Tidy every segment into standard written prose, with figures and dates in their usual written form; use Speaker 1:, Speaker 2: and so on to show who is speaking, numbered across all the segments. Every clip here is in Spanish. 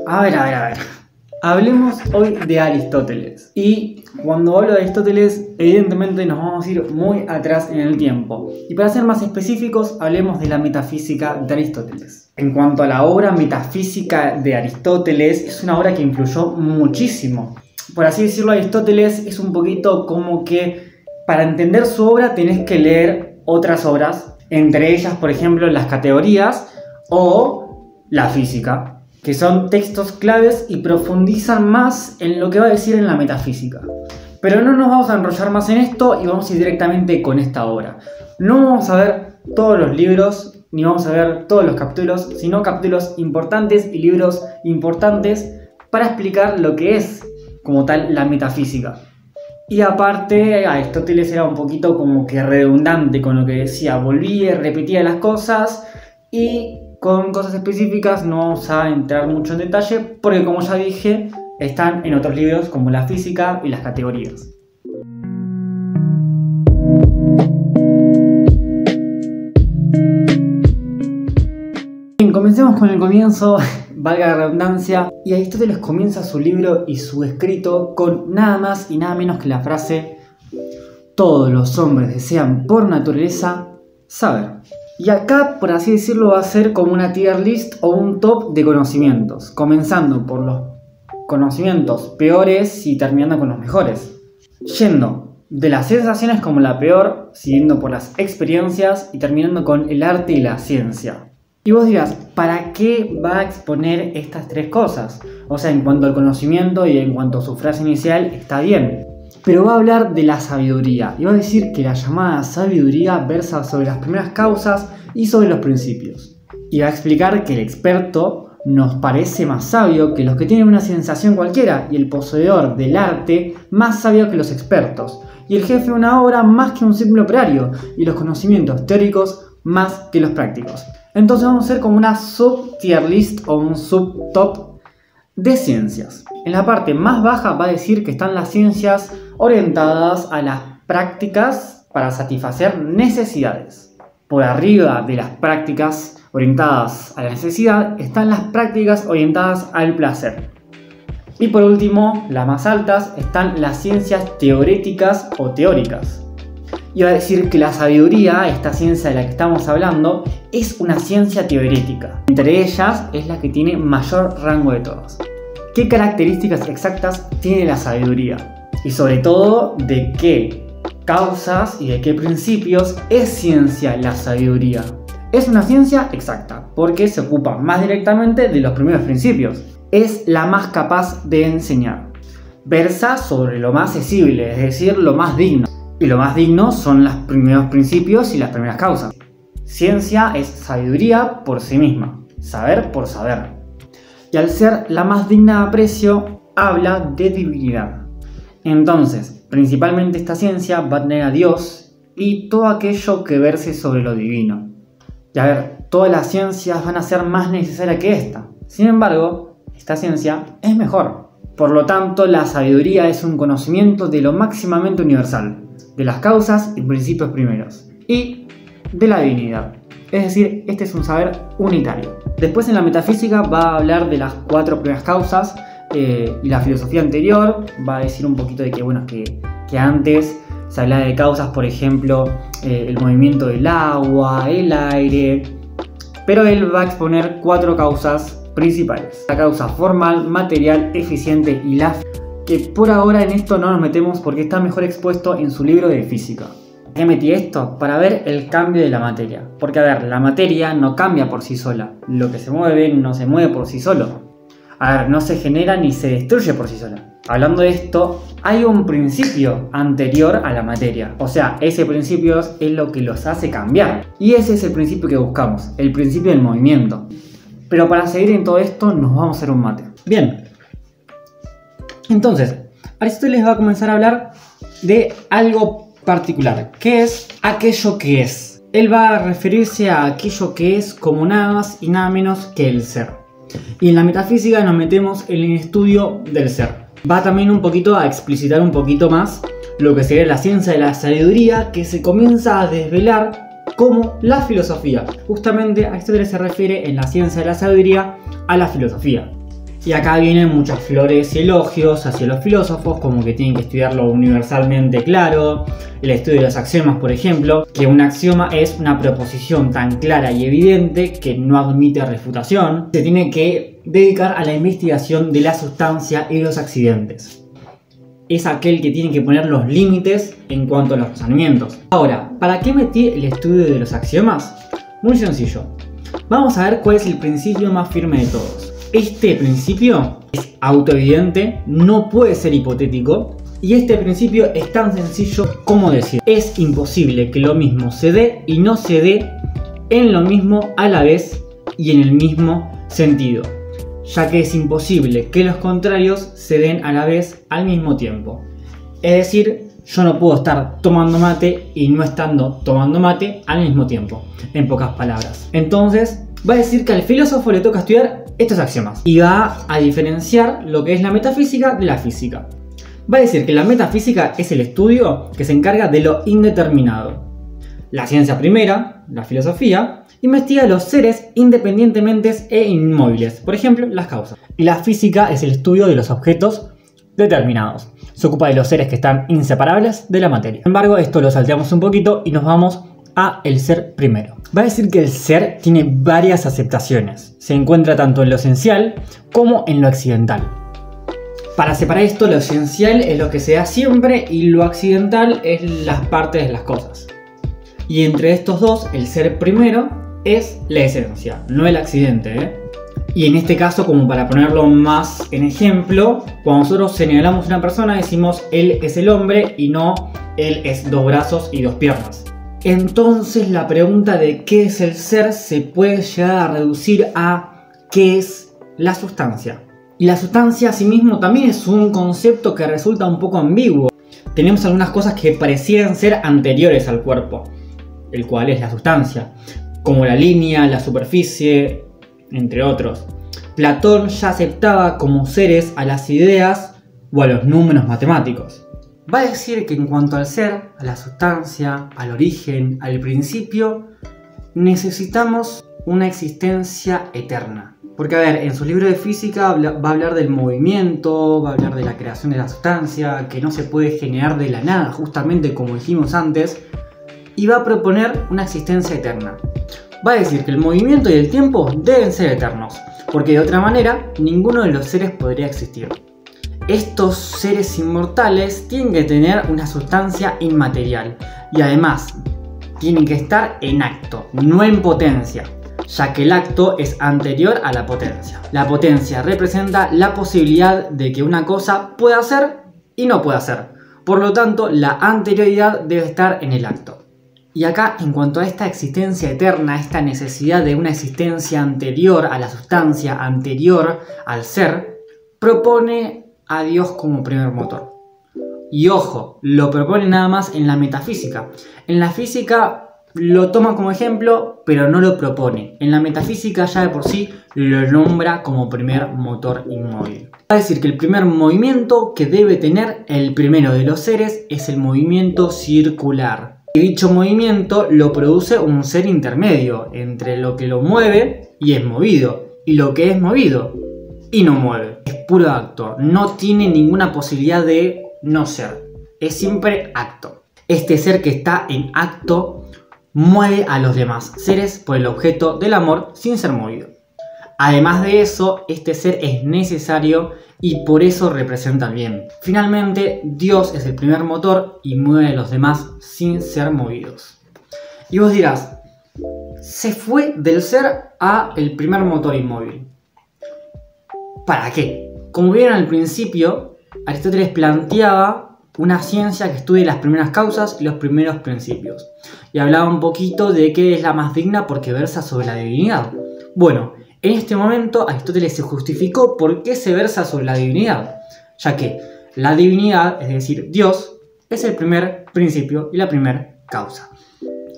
Speaker 1: A ver. Hablemos hoy de Aristóteles. Y cuando hablo de Aristóteles, evidentemente nos vamos a ir muy atrás en el tiempo. Y para ser más específicos, hablemos de la metafísica de Aristóteles. En cuanto a la obra metafísica de Aristóteles, es una obra que influyó muchísimo. Por así decirlo, Aristóteles es un poquito como que para entender su obra tenés que leer otras obras, entre ellas, por ejemplo, las categorías o la física, que son textos claves y profundizan más en lo que va a decir en la metafísica. Pero no nos vamos a enrollar más en esto y vamos a ir directamente con esta obra. No vamos a ver todos los libros, ni vamos a ver todos los capítulos, sino capítulos importantes y libros importantes para explicar lo que es, como tal, la metafísica. Y aparte, Aristóteles era un poquito como que redundante con lo que decía, volvía y repetía las cosas y con cosas específicas no vamos a entrar mucho en detalle porque, como ya dije, están en otros libros como la física y las categorías. Bien, comencemos con el comienzo, valga la redundancia, y Aristóteles comienza su libro y su escrito con nada más y nada menos que la frase: todos los hombres desean por naturaleza saber. Y acá, por así decirlo, va a ser como una tier list o un top de conocimientos, comenzando por los conocimientos peores y terminando con los mejores, yendo de las sensaciones como la peor, siguiendo por las experiencias y terminando con el arte y la ciencia. Y vos dirás, ¿para qué va a exponer estas tres cosas? O sea, en cuanto al conocimiento y en cuanto a su frase inicial, está bien. Pero va a hablar de la sabiduría y va a decir que la llamada sabiduría versa sobre las primeras causas y sobre los principios. Y va a explicar que el experto nos parece más sabio que los que tienen una sensación cualquiera y el poseedor del arte más sabio que los expertos y el jefe de una obra más que un simple operario y los conocimientos teóricos más que los prácticos. Entonces vamos a hacer como una sub-tier list o un sub-top de ciencias. En la parte más baja va a decir que están las ciencias orientadas a las prácticas para satisfacer necesidades. Por arriba de las prácticas orientadas a la necesidad están las prácticas orientadas al placer. Y por último, las más altas, están las ciencias teoréticas o teóricas. Y va a decir que la sabiduría, esta ciencia de la que estamos hablando, es una ciencia teorética. Entre ellas es la que tiene mayor rango de todas. ¿Qué características exactas tiene la sabiduría? Y sobre todo, ¿de qué causas y de qué principios es ciencia la sabiduría? Es una ciencia exacta, porque se ocupa más directamente de los primeros principios. Es la más capaz de enseñar. Versa sobre lo más sensible, es decir, lo más digno. Y lo más digno son los primeros principios y las primeras causas. Ciencia es sabiduría por sí misma, saber por saber. Y al ser la más digna de aprecio, habla de divinidad. Entonces, principalmente esta ciencia va a tener a Dios y todo aquello que verse sobre lo divino. Y a ver, todas las ciencias van a ser más necesarias que esta. Sin embargo, esta ciencia es mejor. Por lo tanto, la sabiduría es un conocimiento de lo máximamente universal, de las causas y principios primeros, y de la divinidad. Es decir, este es un saber unitario. Después en la metafísica va a hablar de las 4 primeras causas y la filosofía anterior va a decir un poquito de que, bueno, que antes se hablaba de causas, por ejemplo, el movimiento del agua, el aire, pero él va a exponer 4 causas principales. La causa formal, material, eficiente y la que por ahora en esto no nos metemos porque está mejor expuesto en su libro de física. ¿Por qué metí esto? Para ver el cambio de la materia. Porque a ver, la materia no cambia por sí sola. Lo que se mueve no se mueve por sí solo. A ver, no se genera ni se destruye por sí sola. Hablando de esto, hay un principio anterior a la materia. O sea, ese principio es lo que los hace cambiar. Y ese es el principio que buscamos, el principio del movimiento. Pero para seguir en todo esto nos vamos a hacer un mate. Bien. Entonces, Aristóteles va a comenzar a hablar de algo particular, que es aquello que es. Él va a referirse a aquello que es como nada más y nada menos que el ser. Y en la metafísica nos metemos en el estudio del ser. Va también un poquito a explicitar un poquito más lo que sería la ciencia de la sabiduría, que se comienza a desvelar como la filosofía. Justamente Aristóteles se refiere en la ciencia de la sabiduría a la filosofía. Y acá vienen muchas flores y elogios hacia los filósofos, como que tienen que estudiarlo universalmente claro, el estudio de los axiomas, por ejemplo, que un axioma es una proposición tan clara y evidente que no admite refutación. Se tiene que dedicar a la investigación de la sustancia y los accidentes. Es aquel que tiene que poner los límites en cuanto a los razonamientos. Ahora, ¿para qué metí el estudio de los axiomas? Muy sencillo. Vamos a ver cuál es el principio más firme de todos. Este principio es autoevidente, no puede ser hipotético, y este principio es tan sencillo como decir: es imposible que lo mismo se dé y no se dé en lo mismo a la vez y en el mismo sentido, ya que es imposible que los contrarios se den a la vez al mismo tiempo. Es decir, yo no puedo estar tomando mate y no estando tomando mate al mismo tiempo, en pocas palabras. Entonces, va a decir que al filósofo le toca estudiar estos axiomas y va a diferenciar lo que es la metafísica de la física. Va a decir que la metafísica es el estudio que se encarga de lo indeterminado. La ciencia primera, la filosofía, investiga los seres independientemente e inmóviles, por ejemplo, las causas. Y la física es el estudio de los objetos determinados. Se ocupa de los seres que están inseparables de la materia. Sin embargo, esto lo salteamos un poquito y nos vamos a el ser primero. Va a decir que el ser tiene varias aceptaciones. Se encuentra tanto en lo esencial como en lo accidental. Para separar esto, lo esencial es lo que se da siempre y lo accidental es las partes de las cosas. Y entre estos dos, el ser primero es la esencia, no el accidente, Y en este caso, como para ponerlo más en ejemplo, cuando nosotros señalamos a una persona decimos él es el hombre y no él es dos brazos y dos piernas. Entonces la pregunta de qué es el ser se puede llegar a reducir a qué es la sustancia. Y la sustancia asimismo también es un concepto que resulta un poco ambiguo. Tenemos algunas cosas que parecieran ser anteriores al cuerpo, el cual es la sustancia, como la línea, la superficie, entre otros. Platón ya aceptaba como seres a las ideas o a los números matemáticos. Va a decir que en cuanto al ser, a la sustancia, al origen, al principio, necesitamos una existencia eterna. Porque a ver, en su libro de física va a hablar del movimiento, va a hablar de la creación de la sustancia, que no se puede generar de la nada, justamente como dijimos antes, y va a proponer una existencia eterna. Va a decir que el movimiento y el tiempo deben ser eternos, porque de otra manera ninguno de los seres podría existir. Estos seres inmortales tienen que tener una sustancia inmaterial y además tienen que estar en acto, no en potencia, ya que el acto es anterior a la potencia. La potencia representa la posibilidad de que una cosa pueda ser y no pueda ser. Por lo tanto, la anterioridad debe estar en el acto. Y acá, en cuanto a esta existencia eterna, esta necesidad de una existencia anterior a la sustancia, anterior al ser, propone a Dios como primer motor. Y ojo, lo propone nada más en la metafísica. En la física lo toma como ejemplo, pero no lo propone. En la metafísica ya de por sí lo nombra como primer motor inmóvil. Va a decir que el primer movimiento que debe tener el primero de los seres es el movimiento circular. Y dicho movimiento lo produce un ser intermedio entre lo que lo mueve y es movido, y lo que es movido y no mueve. Es puro acto, no tiene ninguna posibilidad de no ser, es siempre acto. Este ser que está en acto mueve a los demás seres por el objeto del amor sin ser movido. Además de eso, este ser es necesario y por eso representa el bien. Finalmente, Dios es el primer motor y mueve a los demás sin ser movidos. Y vos dirás, se fue del ser a el primer motor inmóvil. ¿Para qué? Como vieron al principio, Aristóteles planteaba una ciencia que estudie las primeras causas y los primeros principios. Y hablaba un poquito de qué es la más digna porque versa sobre la divinidad. Bueno, en este momento Aristóteles se justificó por qué se versa sobre la divinidad, ya que la divinidad, es decir, Dios, es el primer principio y la primera causa.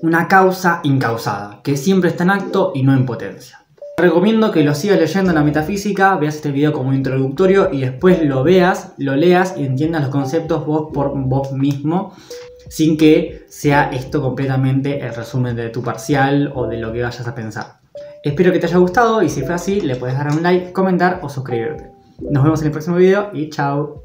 Speaker 1: Una causa incausada, que siempre está en acto y no en potencia. Te recomiendo que lo sigas leyendo en la metafísica, veas este video como introductorio y después lo veas, lo leas y entiendas los conceptos vos por vos mismo, sin que sea esto completamente el resumen de tu parcial o de lo que vayas a pensar. Espero que te haya gustado y si fue así, le puedes dar un like, comentar o suscribirte. Nos vemos en el próximo video y chao.